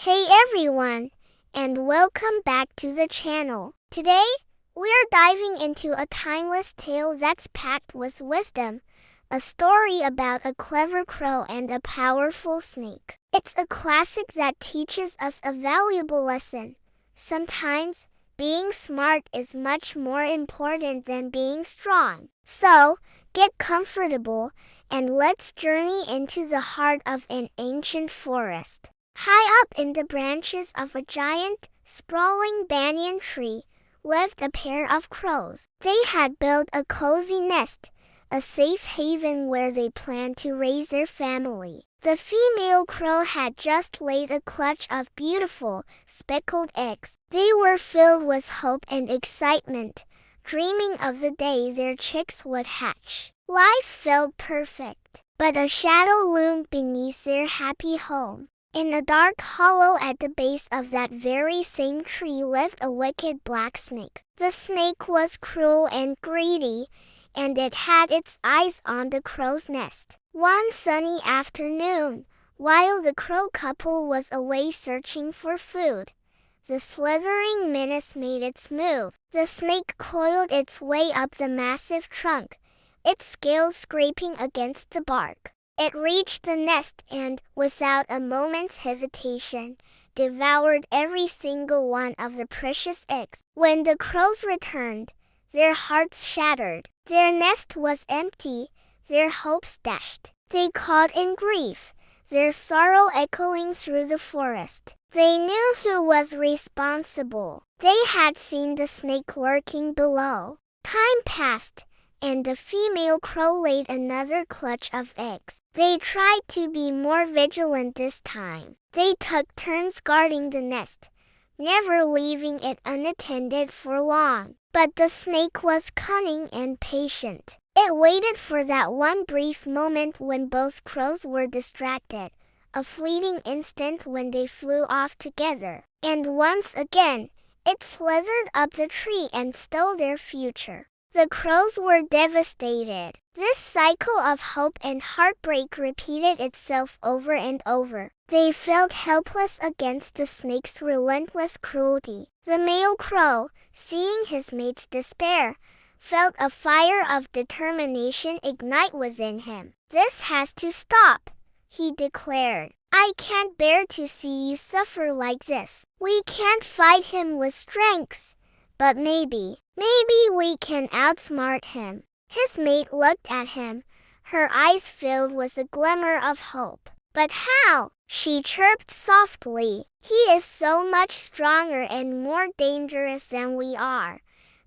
Hey everyone, and welcome back to the channel. Today, we're diving into a timeless tale that's packed with wisdom, a story about a clever crow and a powerful snake. It's a classic that teaches us a valuable lesson. Sometimes, being smart is much more important than being strong. So, get comfortable, and let's journey into the heart of an ancient forest. High up in the branches of a giant, sprawling banyan tree lived a pair of crows. They had built a cozy nest, a safe haven where they planned to raise their family. The female crow had just laid a clutch of beautiful, speckled eggs. They were filled with hope and excitement, dreaming of the day their chicks would hatch. Life felt perfect, but a shadow loomed beneath their happy home. In a dark hollow at the base of that very same tree lived a wicked black snake. The snake was cruel and greedy, and it had its eyes on the crow's nest. One sunny afternoon, while the crow couple was away searching for food, the slithering menace made its move. The snake coiled its way up the massive trunk, its scales scraping against the bark. It reached the nest and, without a moment's hesitation, devoured every single one of the precious eggs. When the crows returned, their hearts shattered. Their nest was empty, their hopes dashed. They caught in grief, their sorrow echoing through the forest. They knew who was responsible. They had seen the snake lurking below. Time passed, and the female crow laid another clutch of eggs. They tried to be more vigilant this time. They took turns guarding the nest, never leaving it unattended for long. But the snake was cunning and patient. It waited for that one brief moment when both crows were distracted, a fleeting instant when they flew off together. And once again, it slithered up the tree and stole their future. The crows were devastated. This cycle of hope and heartbreak repeated itself over and over. They felt helpless against the snake's relentless cruelty. The male crow, seeing his mate's despair, felt a fire of determination ignite within him. "This has to stop," he declared. "I can't bear to see you suffer like this. We can't fight him with strength, but maybe we can outsmart him." His mate looked at him, her eyes filled with a glimmer of hope. "But how?" she chirped softly. "He is so much stronger and more dangerous than we are."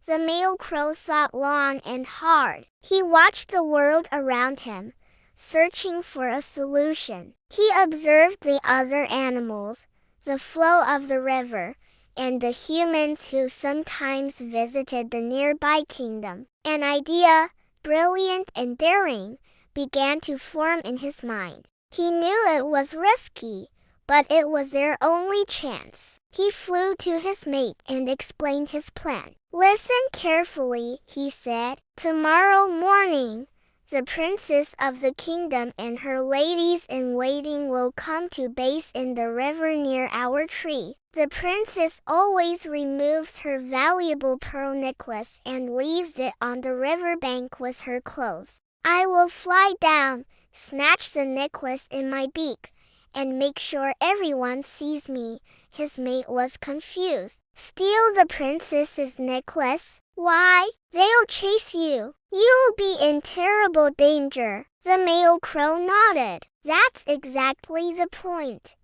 The male crow thought long and hard. He watched the world around him, searching for a solution. He observed the other animals, the flow of the river, and the humans who sometimes visited the nearby kingdom. An idea, brilliant and daring, began to form in his mind. He knew it was risky, but it was their only chance. He flew to his mate and explained his plan. "Listen carefully," he said. "Tomorrow morning, the princess of the kingdom and her ladies-in-waiting will come to bathe in the river near our tree. The princess always removes her valuable pearl necklace and leaves it on the riverbank with her clothes. I will fly down, snatch the necklace in my beak, and make sure everyone sees me." His mate was confused. "Steal the princess's necklace? Why, they'll chase you. You'll be in terrible danger." The male crow nodded. "That's exactly the point,"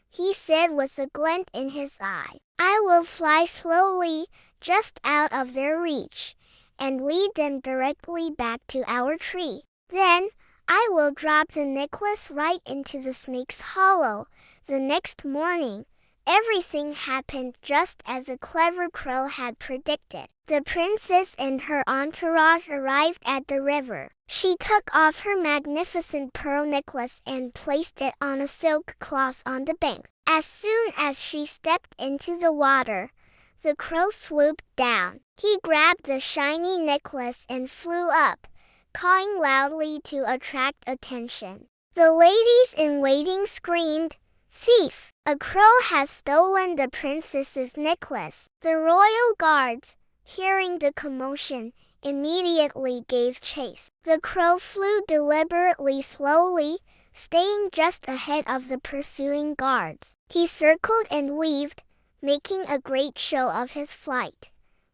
he said with a glint in his eye. "I will fly slowly, just out of their reach, and lead them directly back to our tree. Then, I will drop the necklace right into the snake's hollow." The next morning, everything happened just as a clever crow had predicted. The princess and her entourage arrived at the river. She took off her magnificent pearl necklace and placed it on a silk cloth on the bank. As soon as she stepped into the water, the crow swooped down. He grabbed the shiny necklace and flew up, cawing loudly to attract attention. The ladies-in-waiting screamed, Thief! A crow has stolen the princess's necklace. The royal guards, hearing the commotion, immediately gave chase. The crow flew deliberately slowly, staying just ahead of the pursuing guards. He circled and weaved, making a great show of his flight,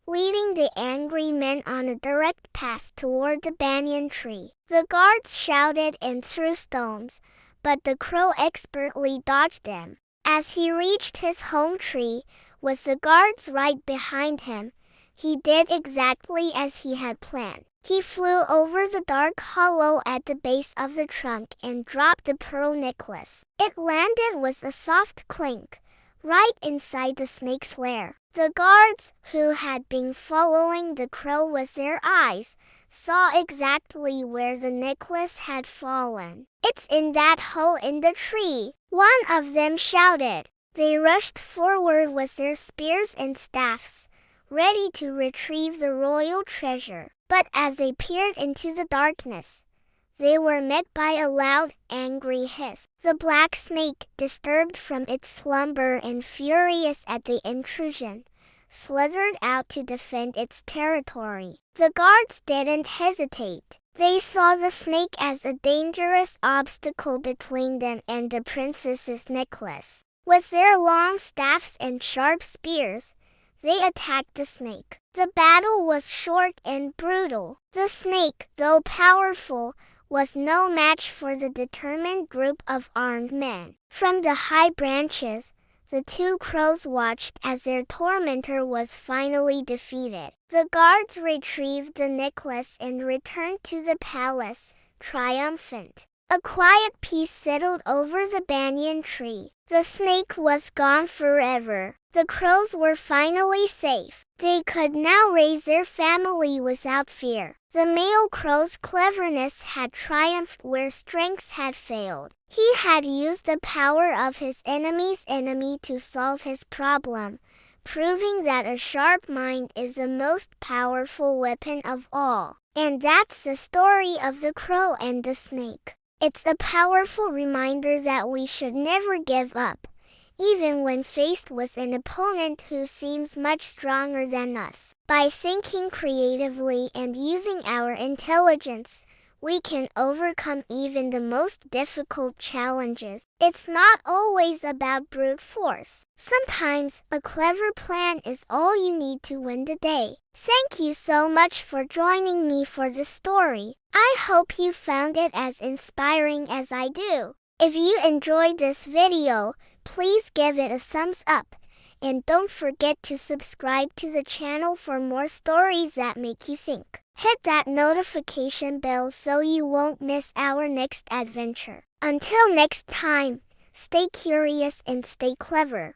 leading the angry men on a direct path toward the banyan tree. The guards shouted and threw stones, but the crow expertly dodged them. As he reached his home tree, with the guards right behind him, he did exactly as he had planned. He flew over the dark hollow at the base of the trunk and dropped the pearl necklace. It landed with a soft clink, right inside the snake's lair. The guards, who had been following the crow with their eyes, saw exactly where the necklace had fallen. "It's in that hole in the tree," one of them shouted. They rushed forward with their spears and staffs, ready to retrieve the royal treasure. But as they peered into the darkness, they were met by a loud, angry hiss. The black snake, disturbed from its slumber and furious at the intrusion, slithered out to defend its territory. The guards didn't hesitate. They saw the snake as a dangerous obstacle between them and the princess's necklace. With their long staffs and sharp spears, they attacked the snake. The battle was short and brutal. The snake, though powerful, was no match for the determined group of armed men. From the high branches, the two crows watched as their tormentor was finally defeated. The guards retrieved the necklace and returned to the palace, triumphant. A quiet peace settled over the banyan tree. The snake was gone forever. The crows were finally safe. They could now raise their family without fear. The male crow's cleverness had triumphed where strength had failed. He had used the power of his enemy's enemy to solve his problem, proving that a sharp mind is the most powerful weapon of all. And that's the story of the crow and the snake. It's a powerful reminder that we should never give up, even when faced with an opponent who seems much stronger than us. By thinking creatively and using our intelligence, we can overcome even the most difficult challenges. It's not always about brute force. Sometimes a clever plan is all you need to win the day. Thank you so much for joining me for this story. I hope you found it as inspiring as I do. If you enjoyed this video, please give it a thumbs up. And don't forget to subscribe to the channel for more stories that make you think. Hit that notification bell so you won't miss our next adventure. Until next time, stay curious and stay clever.